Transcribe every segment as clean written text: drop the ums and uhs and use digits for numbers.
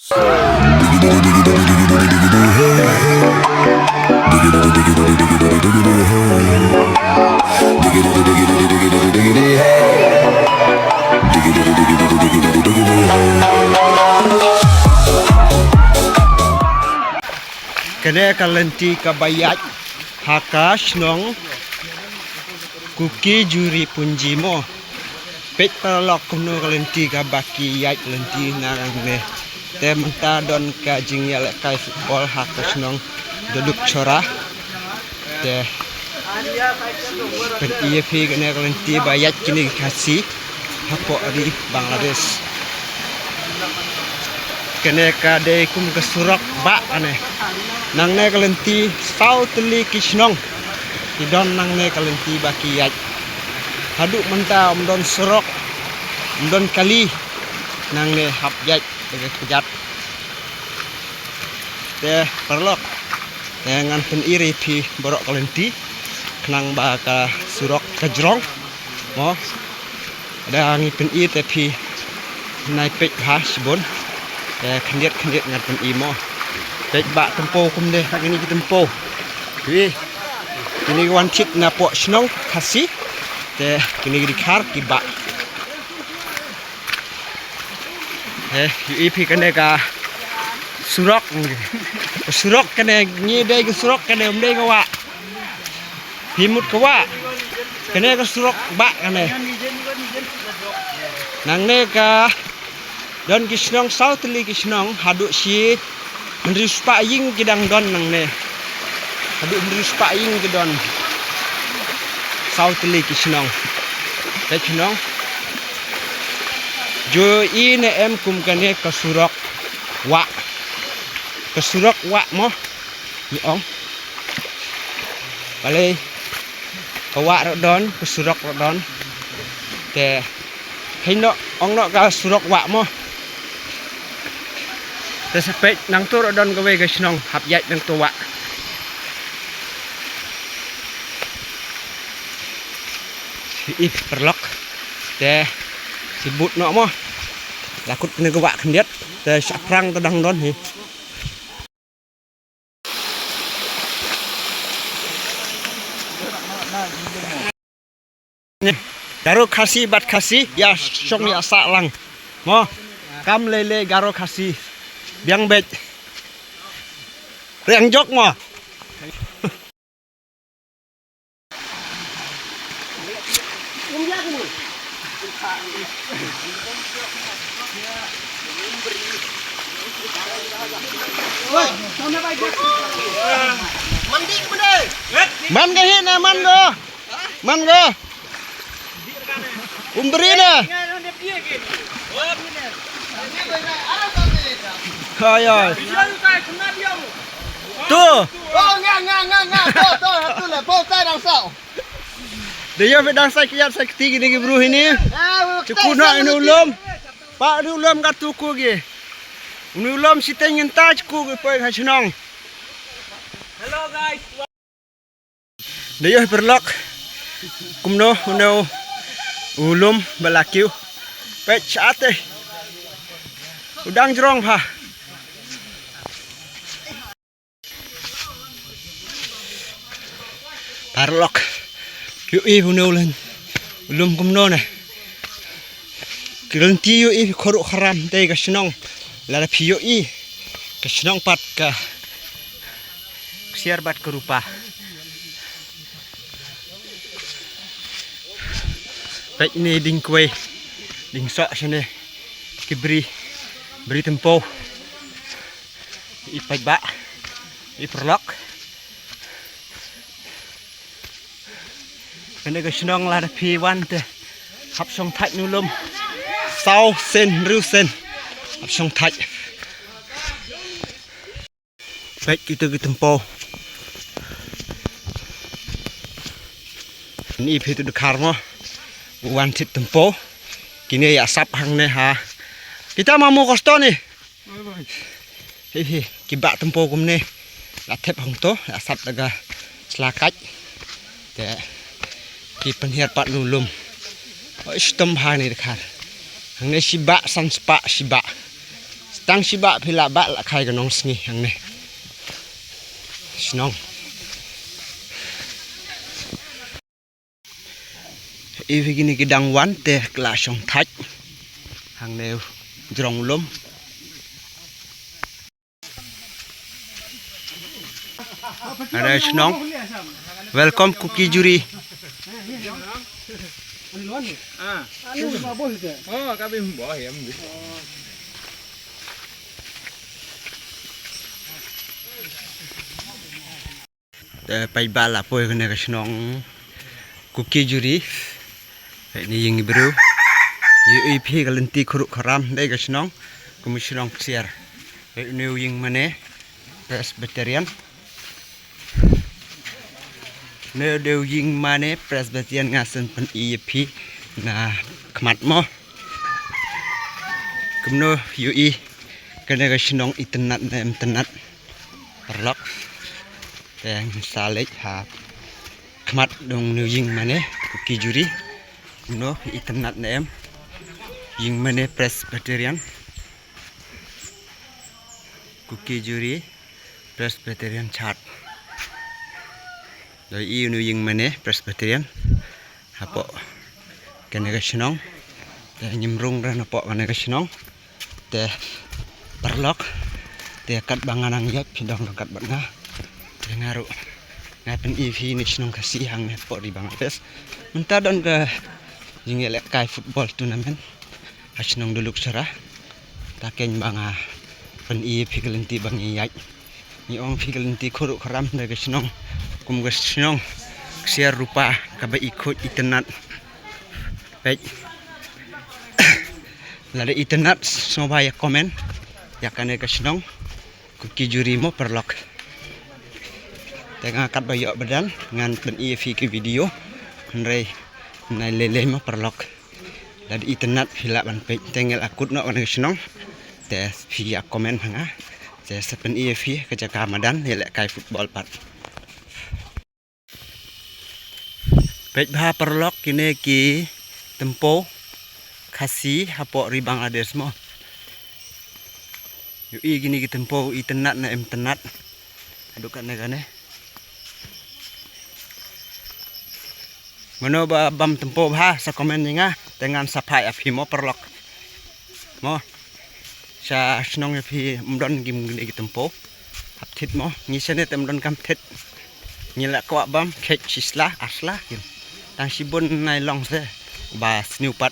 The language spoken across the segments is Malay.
Kene kalenti kabayat hakash nong kuki juri punjimo pet paralok kuno kalenti kabaki yat lenti narang ne te menta don ka jingya kai football hakash nong duduk chora te pet IFP kene kalenti bayat kini kasih hapo di Bangladesh kene kade kum kesurak ba ane nang ne kalenti South Li Kishnong idon nang ne kalenti bakiyat haduk menta don surok don kali nang ne hapjat bagi kejat te perlok dengan peniri pi borok kalenti nang baka surok kejrong mo ada ngi penir te pi naipek hasbon te khendiet ngat penimo Tết bạ tempo kum deh tak ini kita tempo. Ini one chip na po snong kasih. Te kini di kar kiba. UIP kene ka surok. Surok kene ni deh ke surok kene umdeh kawa. Himut kawa. Kene ka surok ba kene. Nang ne ka don kisnong South Li kisnong haduk si Mendri spaying kidang don nang ne. Haduk mendri spaying kidon. South Li Kishnong. Te Kishnong. Jo ine em kum kane kasurok wa. Kasurok wa mo. Ni ong. Balai kawa rodon kasurok rodon. Te hino ong no kasurok wa mo. Tesepet nang tur don gawe Kishnong hapjat nang tuwa. Si perlok te sibut no mo. Lakut kena gawa kendiat te saprang tedang don hi. Garo kasih bat kasih ya song ya salang. Mo kam lele garo kasih. Biang bet Riang jok mo Man kahin na man go umberi na Ay. Tuh. Oh, ngang. Tuh lah, bau tai dang sao. Dia pedang saya kiat saya ketiga ni bro ini. Cukup nak ini ulum. Pak ni ulum kat tuku ge. Ini ulum si tengin taj ku ge poi Kishnong. Hello guys. Dia berlok. Kumno ulum balakiu. Pet chate. Udang jerong pa. Parlok. Yui hunaulan. Ulum kumno ne. Kiranti yui koruk haram te Kishnong. Lara pi yui. Kishnong pat ka. Siar bat ke rupa. Pet ini ding kue. Ding sok sini. Kibri. Beri tempo. Ipai ba. Iperlok. Kena Kishnong lah P1 te. Hap song thạch nulum. Sau sen riu sen. Hap song thạch. Baik kita ke tempo. Ini itu dekar mo. Wan tit tempo. Kini ya sap hang ne ha. Kita mau kosto nih. Hehe, kibak tempo kum ne. La thep hong to, ya sap daga selakat. Te ki penhiar pat nulum. Oh istem ha ni dekar. Hang ne sibak san spa sibak. Tang si bak pila bak la khai ka nong sngi hang ne. Snong. If gini gidang wan te klasong thach. Hang ne drong lum. Ada snong. Welcome Cookie Juri. Oh, kami bỏ hiểm. Pai bala poi kena ka snong Cookie Juri. Ni yung ibru. Yu ipi kalenti khuruk kharam dai ka snong kumisnong siar. Ni yung mane Presbyterian. Nếu đều dinh mane Presbyterian ngasen pen IEP na khmat mo kumno UI kena ka sinong internet na internet perlok yang salek ha khmat dong new jing mane Cookie Juri kumno internet na em jing mane Presbyterian Cookie Juri Presbyterian chat Doi iu yung mane Presbyterian hapo kena ka sinong te nyimrung ran hapo kena ka sinong te perlok te kat banganang yap pindong kat banga te ngaru ngapen EV ni sinong kasih hang hapo di Bangladesh menta don ke jing elek kai football tournament asinong duluk sarah taken banga pen EV kelenti bangi yai ni ong kelenti khuruk kharam de ka sinong kum gasnong share rupa kaba ikut internet baik lada internet soba ya komen ya kane gasnong Cookie Juri mo perlok tengah kat bayo badan ngan pen EV ke video nrei nai lele mo perlok lada internet hilap ban page tengel akut no kane gasnong te via komen hanga te sepen EV ke Ramadan yelek kai football pat Pej bah perlok kini ki tempo kasih hapo ri Bangladesh mo. Yui gini ki tempo internet na internet. Adukan na kane. Mano ba bam tempo bah sa komen nga dengan sapai api mo perlok. Mo. Sa snong api mdon gim gini ki tempo. Haptit mo ngisane temdon kam tet. Nyela kwa bam kek sisla asla kim. Tang sibun nai long se ba sniupat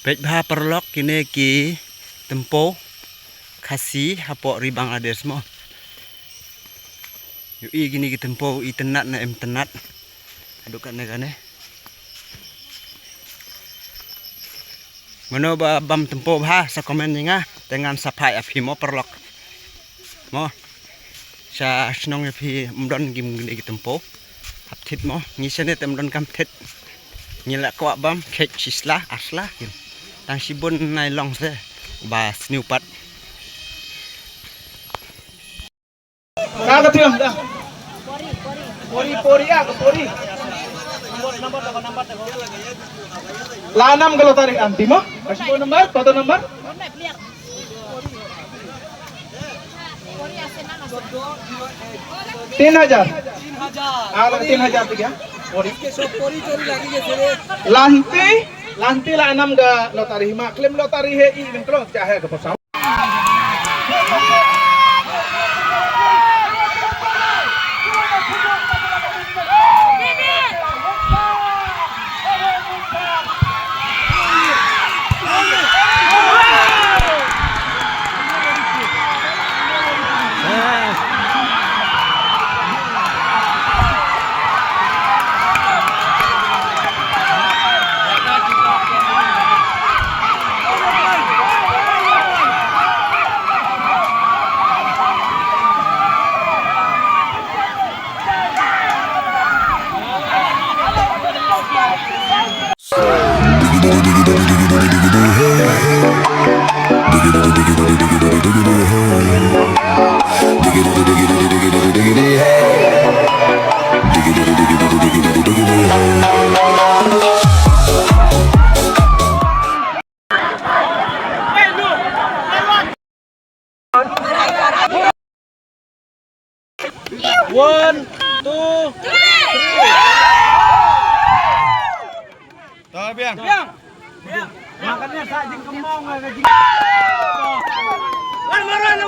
pej bah perlok kini ki tempo kasih hapo ri Bangladesh mo yui gini ki tempo internet na internet adukan na kane mano ba bam tempo bah sa komen nga dengan sapai api mo perlok mo sa snong api mdon gim gini tempo haptit mo ngisane temdon kam tet nyela kwa bam kek sisla asla kim tang sibun nai long se ba sniupat Kagak tiang dah. Pori pori. Nomor. Lanam kalau tarik anti mo. Kasih nomor, foto nomor. 3000 आला 3000 tiga lanti la enam ga lotari hima klaim lotari he I mentro chahe ga pasau 1, 2, 3. Tuh, biang. Makannya sajing kemong gaji. Maran,